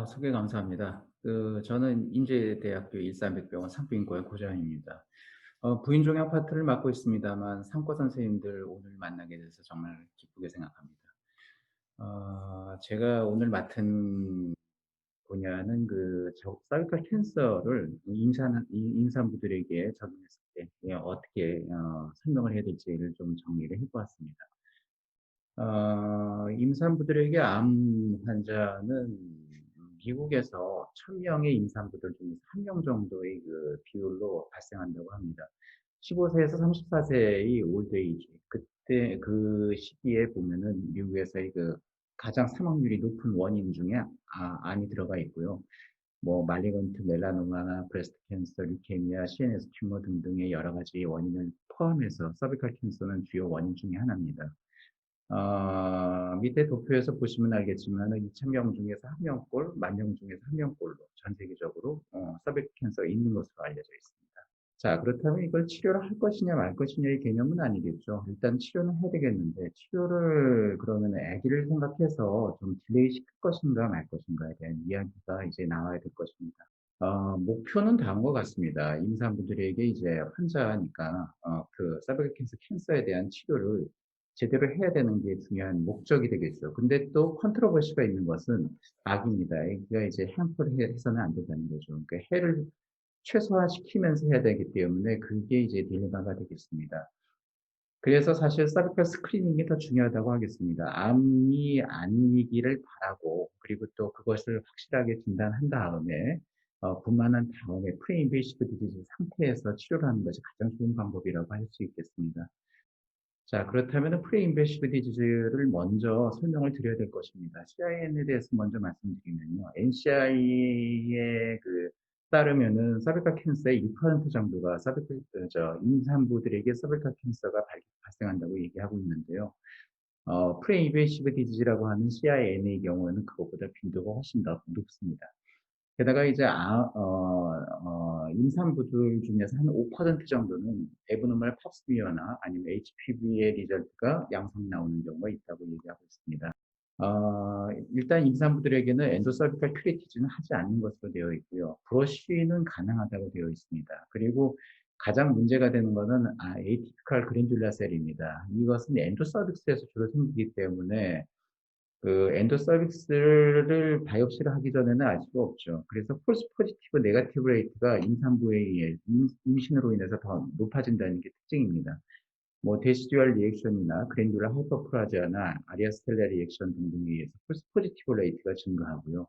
소개 감사합니다. 저는 인제대학교 일산백병원 산부인과의 고장입니다. 부인 중에 아파트를 맡고 있습니다만 산과 선생님들 오늘 만나게 돼서 정말 기쁘게 생각합니다. 제가 오늘 맡은 분야는 서비컬 캔서를 임산부들에게 적용했을 때 어떻게 설명을 해야 될지를 좀 정리를 해 보았습니다. 임산부들에게 암 환자는 미국에서 1,000명의 임산부들 중에서 1명 정도의 비율로 발생한다고 합니다. 15 세에서 34 세의 올드 에이지, 그때 그 시기에 보면은 미국에서의 가장 사망률이 높은 원인 중에 암이 들어가 있고요. 뭐 말리건트 멜라노마나 브레스트 캔서, 류케미아, CNS 튜머 등등의 여러 가지 원인을 포함해서 서비컬 캔서는 주요 원인 중에 하나입니다. 밑에 도표에서 보시면 알겠지만 2천 명 중에서 1명꼴, 10,000명 중에서 1명꼴로 전 세계적으로 서비컬 캔서가 있는 것으로 알려져 있습니다. 자, 그렇다면 이걸 치료를 할 것이냐 말 것이냐의 개념은 아니겠죠. 일단 치료는 해야 되겠는데, 치료를 그러면 아기를 생각해서 좀 딜레이 시킬 것인가 말 것인가에 대한 이야기가 이제 나와야 될 것입니다. 목표는 다음과 것 같습니다. 임산부들에게 이제 환자니까 서비컬 캔서에 대한 치료를 제대로 해야 되는 게 중요한 목적이 되겠죠. 근데 또 컨트로버시가 있는 것은 악입니다. 그러니까 이제 해서는 안 된다는 거죠. 그러니까 해를 최소화시키면서 해야 되기 때문에 그게 이제 딜레마가 되겠습니다. 그래서 사실 서비컬 스크리닝이 더 중요하다고 하겠습니다. 암이 아니기를 바라고, 그리고 또 그것을 확실하게 진단한 다음에 분만한 다음에 프리인베이시브 디지즈 상태에서 치료를 하는 것이 가장 좋은 방법이라고 할 수 있겠습니다. 자, 그렇다면 프리인베시브 디지즈를 먼저 설명을 드려야 될 것입니다. CIN에 대해서 먼저 말씀드리면요. NCI에 따르면은 서비컬 캔서의 2% 정도가 임산부들에게 서비컬 캔서가 발생한다고 얘기하고 있는데요. 프리인베시브 디지즈라고 하는 CIN의 경우에는 그것보다 빈도가 훨씬 더 높습니다. 게다가 이제 임산부들 중에서 한 5% 정도는 에브노멀 팝스미어나 아니면 HPV의 리절트가 양성이 나오는 경우가 있다고 얘기하고 있습니다. 일단 임산부들에게는 엔도서비컬 큐레티지는 하지 않는 것으로 되어 있고요. 브러쉬는 가능하다고 되어 있습니다. 그리고 가장 문제가 되는 것은 에이티피컬 그랜듈라 셀입니다. 이것은 엔도서빅스에서 주로 생기기 때문에 엔도 서비스를 바이옵시를 하기 전에는 알 수가 없죠. 그래서 폴스 포지티브 네거티브 레이트가 임산부에 의해 임신으로 인해서 더 높아진다는 게 특징입니다. 뭐 데시듀얼 리액션이나 그랜듈라 하이퍼플라지아나 아리아스텔라 리액션 등등에 의해서 폴스 포지티브 레이트가 증가하고요.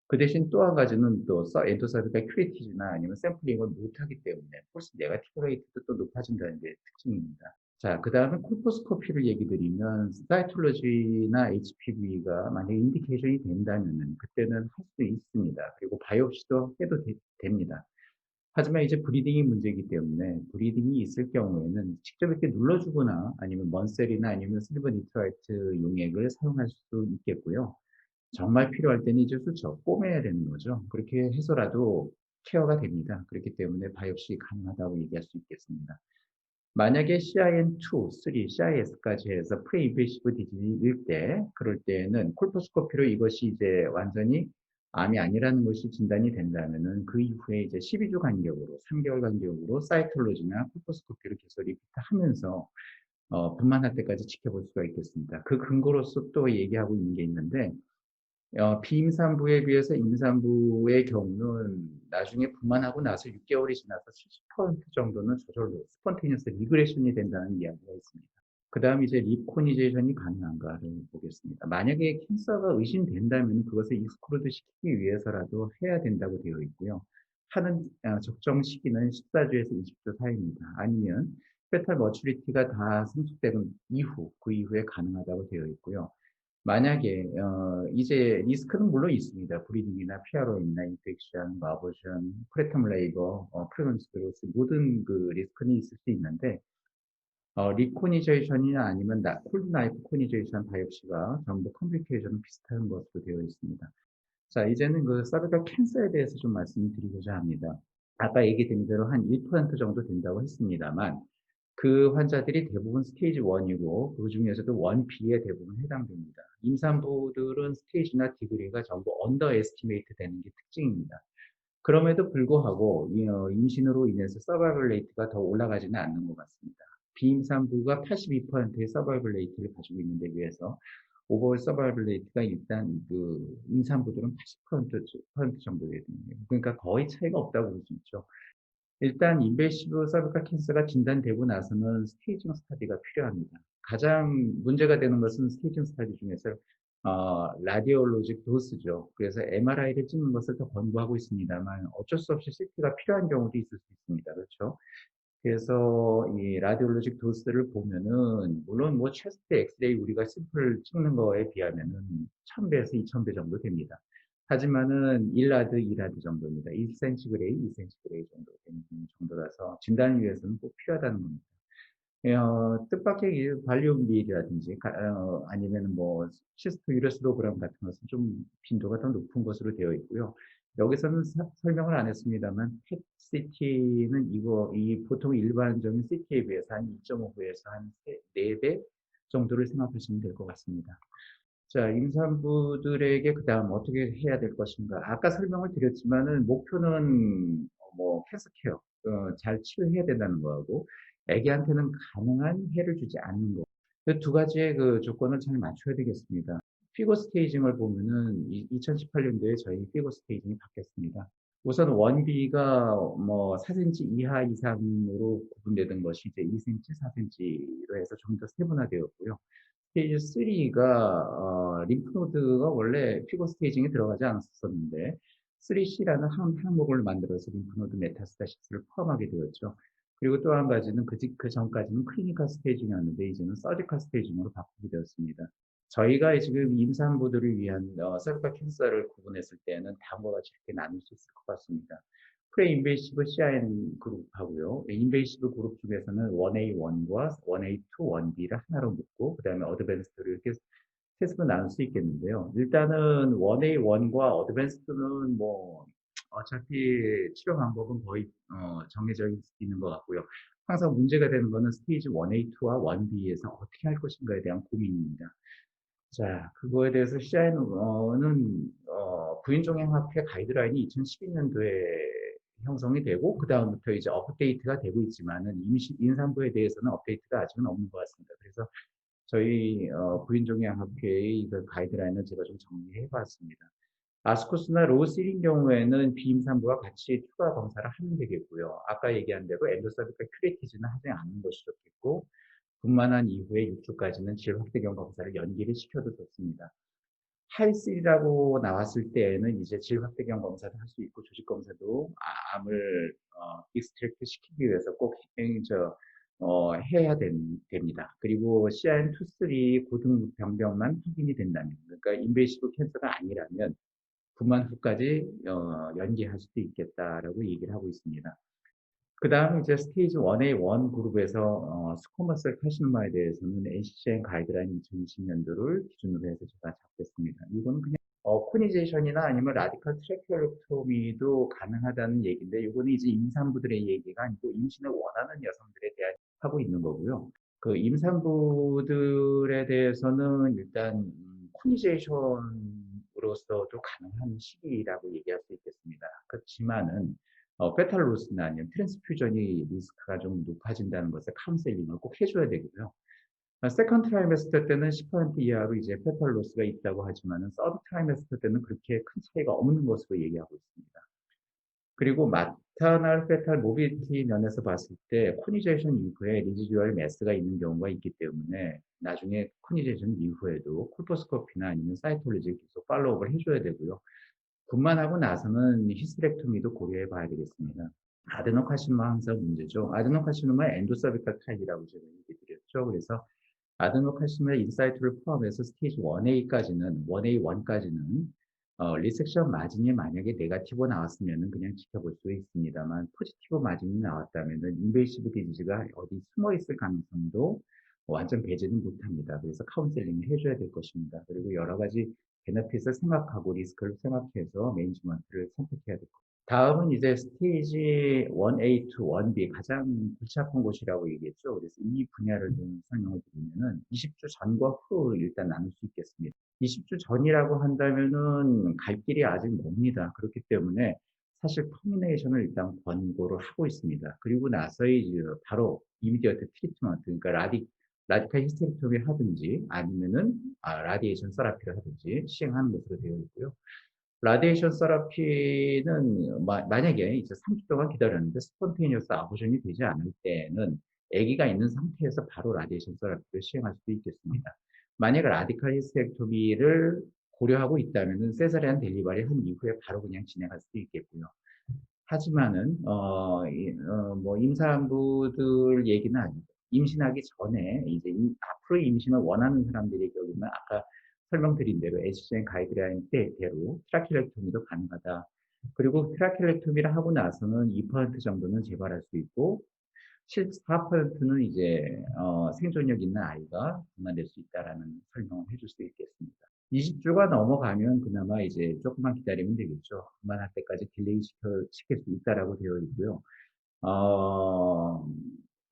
그 대신 또 한 가지는 또 엔도서비컬 큐레티지나 아니면 샘플링을 못하기 때문에 폴스 네거티브 레이트도 또 높아진다는 게 특징입니다. 자, 그다음에 콜포스코피를 얘기 드리면 사이톨로지나 HPV가 만약에 인디케이션이 된다면은 그때는 할 수 있습니다. 그리고 바이옵시도 해도 됩니다. 하지만 이제 브리딩이 문제이기 때문에 브리딩이 있을 경우에는 직접 이렇게 눌러주거나 아니면 먼셀이나 아니면 실버 니트라이트 용액을 사용할 수 있겠고요. 정말 필요할 때는 이제 수저 꿰매야 되는 거죠. 그렇게 해서라도 케어가 됩니다. 그렇기 때문에 바이옵시 가능하다고 얘기할 수 있겠습니다. 만약에 CIN2, 3, CIS까지 해서 프리인베시브 디지즈일 때, 그럴 때에는 콜포스코피로 이것이 이제 완전히 암이 아니라는 것이 진단이 된다면은 그 이후에 이제 12주 간격으로, 3개월 간격으로 사이톨로지나 콜포스코피를 계속 리피트하면서 분만할 때까지 지켜볼 수가 있겠습니다. 그 근거로서 또 얘기하고 있는 게 있는데, 비임산부에 비해서 임산부의 경우는 나중에 분만하고 나서 6개월이 지나서 70% 정도는 저절로 스폰테니어스 리그레션이 된다는 이야기가 있습니다. 그 다음 이제 리코니제이션이 가능한가를 보겠습니다. 만약에 캔서가 의심된다면 그것을 익스크루드 시키기 위해서라도 해야 된다고 되어 있고요. 하는 적정 시기는 14주에서 20주 사이입니다. 아니면 페탈 머추리티가 다 성숙되는 이후, 그 이후에 가능하다고 되어 있고요. 만약에 이제 리스크는 물론 있습니다. 브리딩이나 피아로인이나 인펙션, 뭐 아보션, 프레텀 레이버, 프레그넌시 로스 모든 그 리스크는 있을 수 있는데 리코니제이션이나 아니면 콜드 나이프 코니제이션 바이옵시가 전부 컴플리케이션은 비슷한 것으로 되어 있습니다. 자, 이제는 서비컬 캔서에 대해서 좀 말씀을 드리고자 합니다. 아까 얘기 드린 대로 한 1% 정도 된다고 했습니다만 그 환자들이 대부분 스테이지 1이고 그 중에서도 1B에 대부분 해당됩니다. 임산부들은 스테이지나 디그리가 전부 언더 에스티메이트 되는 게 특징입니다. 그럼에도 불구하고 임신으로 인해서 서바이벌 레이트가 더 올라가지는 않는 것 같습니다. 비임산부가 82%의 서바이벌 레이트를 가지고 있는데 비해서 오버올 서바이벌 레이트가 일단 그 임산부들은 80% 정도 되거든요. 그러니까 거의 차이가 없다고 볼 수 있죠. 일단 인베이시브 서비컬 캔서가 진단되고 나서는 스테이징 스터디가 필요합니다. 가장 문제가 되는 것은 스테이징 스터디 중에서 라디올로직 도스죠. 그래서 MRI를 찍는 것을 더 권고하고 있습니다만 어쩔 수 없이 CT가 필요한 경우도 있을 수 있습니다. 그렇죠? 그래서 이 라디올로직 도스를 보면은 물론 뭐 체스트 엑스레이 우리가 심플 찍는 거에 비하면은 1000배에서 2000배 정도 됩니다. 하지만은 1라드, 2라드 정도입니다. 1cm 그레이, 2cm 그레이 정도 되는 정도라서 진단을 위해서는 꼭 필요하다는 겁니다. 뜻밖의 발리움밀이라든지 아니면 뭐 시스트 유레스로그램 같은 것은 좀 빈도가 더 높은 것으로 되어 있고요. 여기서는 설명을 안 했습니다만 펫CT는 이 보통 일반적인 CT에 비해서 한 2.5배에서 한 4배 정도를 생각하시면 될 것 같습니다. 자, 임산부들에게 그다음 어떻게 해야 될 것인가? 아까 설명을 드렸지만은 목표는 뭐 캔서 케어, 잘 치료해야 된다는 거하고 아기한테는 가능한 해를 주지 않는 거. 그 두 가지의 그 조건을 잘 맞춰야 되겠습니다. 피고 스테이징을 보면은 2018년도에 저희 피고 스테이징이 바뀌었습니다. 우선 1B가 뭐 4cm 이하 이상으로 구분되던 것이 이제 2cm, 4cm로 해서 좀 더 세분화되었고요. 스테이지 3가 림프노드가 원래 피고 스테이징에 들어가지 않았었는데 3C라는 한 항목을 만들어서 림프노드 메타스타시스를 포함하게 되었죠. 그리고 또 한 가지는 그 전까지는 클리니컬 스테이징이었는데 이제는 서지컬 스테이징으로 바꾸게 되었습니다. 저희가 지금 임산부들을 위한 서지컬 캔서를 구분했을 때는 다음과 같이 이렇게 나눌 수 있을 것 같습니다. 프레인베이시브 CIN 그룹하고요. 인베이시브 그룹 중에서는 1A1과 1A2, 1B를 하나로 묶고 그 다음에 어드밴스드를 이렇게 셋으로 나눌 수 있겠는데요. 일단은 1A1과 어드밴스드는 뭐 어차피 치료 방법은 거의 정해져 있는 것 같고요. 항상 문제가 되는 거는 스테이지 1A2와 1B에서 어떻게 할 것인가에 대한 고민입니다. 자, 그거에 대해서 CIN은 부인종양학회 가이드라인이 2012년도에 형성이 되고 그 다음부터 이제 업데이트가 되고 있지만은 임산부에 대해서는 업데이트가 아직은 없는 것 같습니다. 그래서 저희 부인종양학회의 그 가이드라인을 제가 좀 정리해 봤습니다. 아스코스나 로우실인 경우에는 비임산부와 같이 추가 검사를 하면 되겠고요. 아까 얘기한 대로 엔도서비컬 큐레티즈는 하지 않는 것이 좋겠고 분만한 이후에 6주까지는 질 확대경 검사를 연기를 시켜도 좋습니다. 할실이라고 나왔을 때에는 이제 질 확대경 검사도 할 수 있고 조직 검사도 암을 익스트랙트 시키기 위해서 꼭 해야 됩니다. 그리고 CIN2, 3 고등 병변만 확인이 된다면, 그러니까 인베이시브 캔서가 아니라면 분만 후까지 연기할 수도 있겠다라고 얘기를 하고 있습니다. 그 다음에 이제 스테이지 1A 1 그룹에서 스코머셀 카시노마에 대해서는 NCCN 가이드라인 2020년도를 기준으로 해서 제가 잡겠습니다. 이거는 그냥 코니제이션이나 아니면 라디컬 트래키오토미도 가능하다는 얘기인데 이거는 이제 임산부들의 얘기가 아니고 임신을 원하는 여성들에 대한 하고 있는 거고요. 그 임산부들에 대해서는 일단 코니제이션으로서도 가능한 시기라고 얘기할 수 있겠습니다. 그렇지만은 페탈 로스나 아니면 트랜스퓨전이 리스크가 좀 높아진다는 것을 카운셀링을 꼭 해줘야 되고요. 세컨드 트라이메스터 때는 10% 이하로 이제 페탈 로스가 있다고 하지만은 서드 트라이메스터 때는 그렇게 큰 차이가 없는 것으로 얘기하고 있습니다. 그리고 마터널 페탈 모빌리티 면에서 봤을 때 코니제이션 이후에 리지듀얼 매스가 있는 경우가 있기 때문에 나중에 코니제이션 이후에도 콜포스코피나 아니면 사이톨로지 계속 팔로우업을 해줘야 되고요. 분만하고 나서는 히스테렉토미도 고려해 봐야 되겠습니다. 아데노카시노마 항상 문제죠. 아데노카시노마 엔도서비컬 타입이라고 제가 얘기 드렸죠. 그래서 아데노카시노마 인사이트를 포함해서 스테이지 1A까지는, 1A1까지는 리섹션 마진이 만약에 네가티브 나왔으면 그냥 지켜볼 수 있습니다만 포지티브 마진이 나왔다면 인베이시브 디지즈가 어디 숨어 있을 가능성도 완전 배제는 못합니다. 그래서 카운셀링을 해줘야 될 것입니다. 그리고 여러 가지 베너핏을 생각하고 리스크를 생각해서 매니지먼트를 선택해야 될 겁니다. 다음은 이제 스테이지 1A to 1B 가장 골치 아픈 곳이라고 얘기했죠. 그래서 이 분야를 좀 설명을 드리면은 20주 전과 후 일단 나눌 수 있겠습니다. 20주 전이라고 한다면은 갈 길이 아직 멉니다. 그렇기 때문에 사실 터미네이션을 일단 권고를 하고 있습니다. 그리고 나서의 이제 바로 이미디어트 트리트먼트, 그러니까 라디칼 히스테렉토미를 하든지 아니면은 라디에이션 세라피를 하든지 시행하는 것으로 되어 있고요. 라디에이션 세라피는 만약에 이제 3주 동안 기다렸는데 스폰테니어스 아보션이 되지 않을 때는 아기가 있는 상태에서 바로 라디에이션 세라피를 시행할 수도 있겠습니다. 만약 라디칼 히스테렉토미를 고려하고 있다면은 세자리안 델리버리 한 이후에 바로 그냥 진행할 수도 있겠고요. 하지만은 뭐 임산부들 얘기는 아니고 임신하기 전에 이제 앞으로 임신을 원하는 사람들의 경우는 아까 설명드린 대로 NCCN 가이드라인 대로 트라키렉토미도 가능하다. 그리고 트라키렉토미를 하고 나서는 2% 정도는 재발할 수 있고 4%는 이제 생존력 있는 아이가 분만될 수 있다라는 설명을 해줄 수 있겠습니다. 20주가 넘어가면 그나마 이제 조금만 기다리면 되겠죠. 그만할 때까지 딜레이 시킬 수 있다라고 되어 있고요. 어,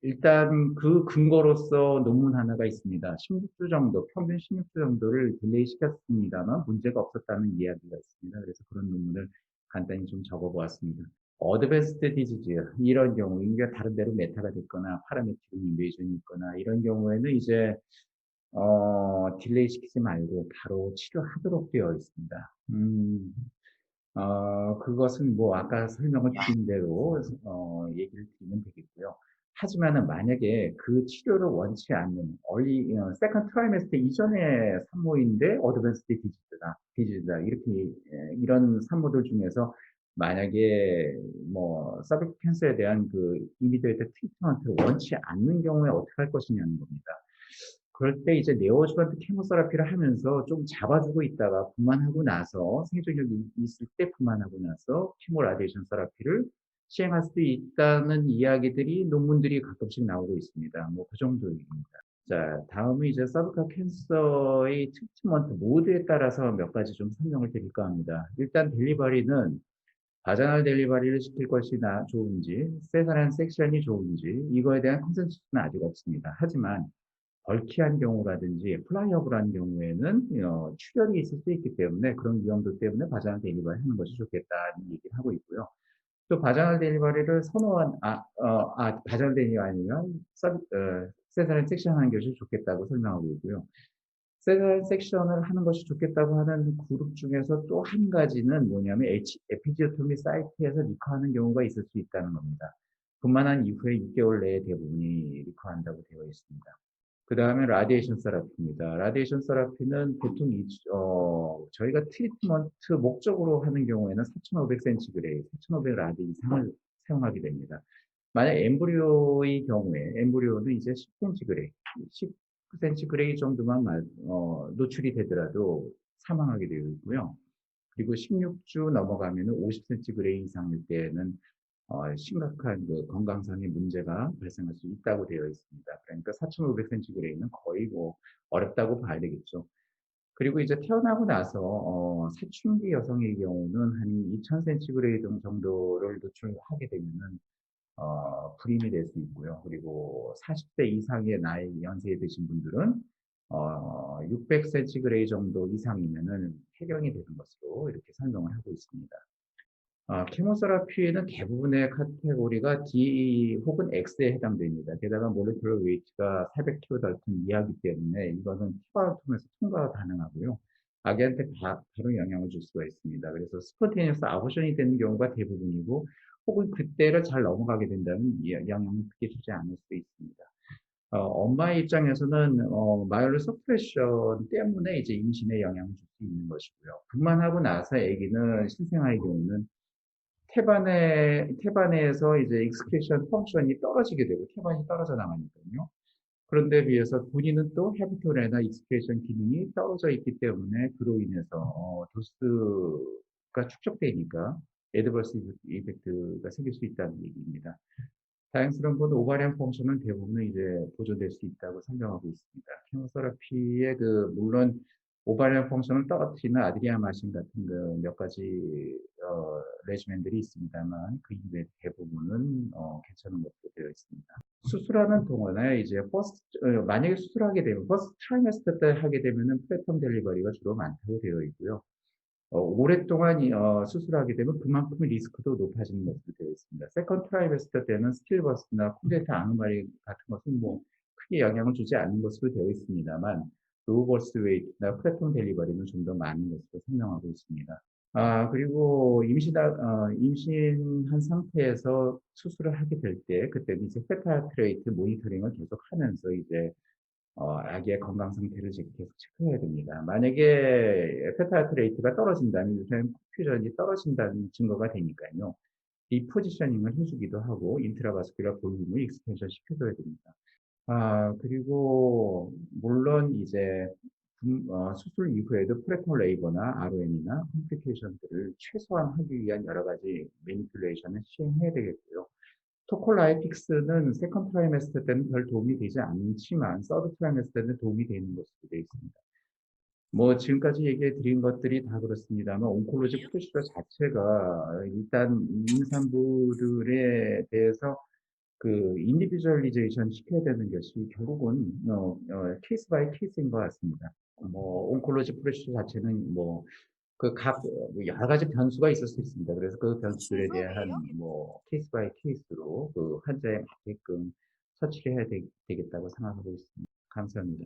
일단 그 근거로서 논문 하나가 있습니다. 16주 정도, 평균 16주 정도를 딜레이 시켰습니다만 문제가 없었다는 이야기가 있습니다. 그래서 그런 논문을 간단히 좀 적어보았습니다. 어드밴스드 디지즈 이런 경우, 이게 다른 데로 메타가 됐거나 파라메트릭 인베이전이 있거나 이런 경우에는 이제 딜레이 시키지 말고 바로 치료하도록 되어 있습니다. 그것은 뭐 아까 설명을 드린 대로 얘기를 드리면 되겠고요. 하지만은 만약에 그 치료를 원치 않는 세컨드 트라이메스터 이전의 산모인데 어드밴스드 디지즈다 이렇게 이런 산모들 중에서 만약에 뭐 서비스 캔서에 대한 그 이미디어트 트리트먼트를 원치 않는 경우에 어떻게 할 것이냐는 겁니다. 그럴 때 이제 네오어주반트 케모세라피를 하면서 좀 잡아주고 있다가 분만하고 나서 생존력이 있을 때 분만하고 나서 케모 라디에이션 세라피를 시행할 수도 있다는 이야기들이 논문들이 가끔씩 나오고 있습니다. 뭐 그 정도입니다. 자, 다음은 이제 서브칼 캔서의 트리트먼트 모드에 따라서 몇 가지 좀 설명을 드릴까 합니다. 일단 델리버리는 바자날 델리버리를 시킬 것이 좋은지, 세사란 섹션이 좋은지 이거에 대한 컨센서스는 아직 없습니다. 하지만 벌키한 경우라든지 플라이어블한 경우에는 출혈이 있을 수 있기 때문에 그런 위험도 때문에 바자날 델리버리 하는 것이 좋겠다는 얘기를 하고 있고요. 또 바자날 델리버리를 바자날 델리버리 아니면 세사란 섹션 하는 것이 좋겠다고 설명하고 있고요. 세사란 섹션을 하는 것이 좋겠다고 하는 그룹 중에서 또 한 가지는 뭐냐면 에피지오토미 사이트에서 리커하는 경우가 있을 수 있다는 겁니다. 분만한 이후에 6개월 내에 대부분이 리커한다고 되어 있습니다. 그 다음에 라디에이션 세라피입니다. 라디에이션 세라피는 보통 저희가 트리트먼트 목적으로 하는 경우에는 4,500cc, 4,500 라디 이상을 사용하게 됩니다. 만약 엠브리오의 경우에, 엠브리오는 이제 10cc, 10cc 정도만 노출이 되더라도 사망하게 되어 있고요. 그리고 16주 넘어가면 50cc 이상일 때는 심각한 그 건강상의 문제가 발생할 수 있다고 되어 있습니다. 그러니까 4,500cm는 거의 뭐 어렵다고 봐야 되겠죠. 그리고 이제 태어나고 나서 사춘기 여성의 경우는 한 2,000cm 정도를 노출하게 되면은 불임이 될 수 있고요. 그리고 40대 이상의 나이 연세에 드신 분들은 600cm 정도 이상이면은 폐경이 되는 것으로 이렇게 설명을 하고 있습니다. 케모세라피에는 대부분의 카테고리가 D 혹은 X에 해당됩니다. 게다가 몰레큘러 웨이트가 400kg 달성 이하이기 때문에 이거는 피부를 통해서 통과가 가능하고요. 아기한테 바로 영향을 줄 수가 있습니다. 그래서 스포테니어스 아보션이 되는 경우가 대부분이고 혹은 그때를 잘 넘어가게 된다면 영향을 크게 주지 않을 수 있습니다. 엄마의 입장에서는 마이올로 서프레션 때문에 이제 임신에 영향을 줄 수 있는 것이고요. 분만하고 나서 아기는 신생아의 경우는 태반에서 이제 익스크리션 펑션이 떨어지게 되고 태반이 떨어져 나가니까요. 그런데 비해서 본인은 또 헤비토레나 익스크리션 기능이 떨어져 있기 때문에 그로 인해서 도수가 축적되니까 애드버스 이펙트가 생길 수 있다는 얘기입니다. 다행스러운 건 오바리안 펑션은 대부분 이제 보존될 수 있다고 설명하고 있습니다. 케모세라피의 물론 오바리안 펑션을 떨어뜨리는 아드리아마신 같은 그 몇 가지 레지멘들이 있습니다만 그 이외 대부분은 괜찮은 것으로 되어 있습니다. 수술하는 동안에 이제 만약에 수술하게 되면 퍼스트 트라이메스터 때 하게 되면은 플랫폼 델리버리가 주로 많다고 되어 있고요. 오랫동안 수술하게 되면 그만큼 리스크도 높아지는 것으로 되어 있습니다. 세컨드 트라이메스터 때는 스틸버스나 콘덴트 아노말리 같은 것은 뭐 크게 영향을 주지 않는 것으로 되어 있습니다만 로우 버스 웨이트나 플랫폼 델리버리는 좀 더 많은 것으로 설명하고 있습니다. 그리고 임신한 상태에서 수술을 하게 될 때, 그때는 이제 페탈트레이트 모니터링을 계속 하면서 이제, 아기의 건강 상태를 계속 체크해야 됩니다. 만약에 페탈트레이트가 떨어진다면, 요새는 퍼퓨전이 떨어진다는 증거가 되니까요. 리포지셔닝을 해주기도 하고, 인트라바스큘러 볼륨을 익스텐션 시켜줘야 됩니다. 그리고 물론 이제 수술 이후에도 프레터 레이버나 ROM이나 컴플리케이션들을 최소화하기 위한 여러 가지 매니플레이션을 시행해야 되겠고요. 토콜라이픽스는 세컨드 트라이메스터 때는 별 도움이 되지 않지만 서드 트라이메스터 때는 도움이 되는 것으로 되어 있습니다. 뭐 지금까지 얘기해 드린 것들이 다 그렇습니다만 온콜로지 프로시저 자체가 일단 임산부들에 대해서 그 인디비주얼리제이션 시켜야 되는 것이 결국은 케이스 바이 케이스인 것 같습니다. 뭐 온콜로지 프로시저 자체는 뭐 여러 가지 변수가 있을 수 있습니다. 그래서 그 변수들에 대한 뭐 케이스 바이 케이스로 그 환자에 맞게끔 처치를 해야 되겠다고 생각하고 있습니다. 감사합니다.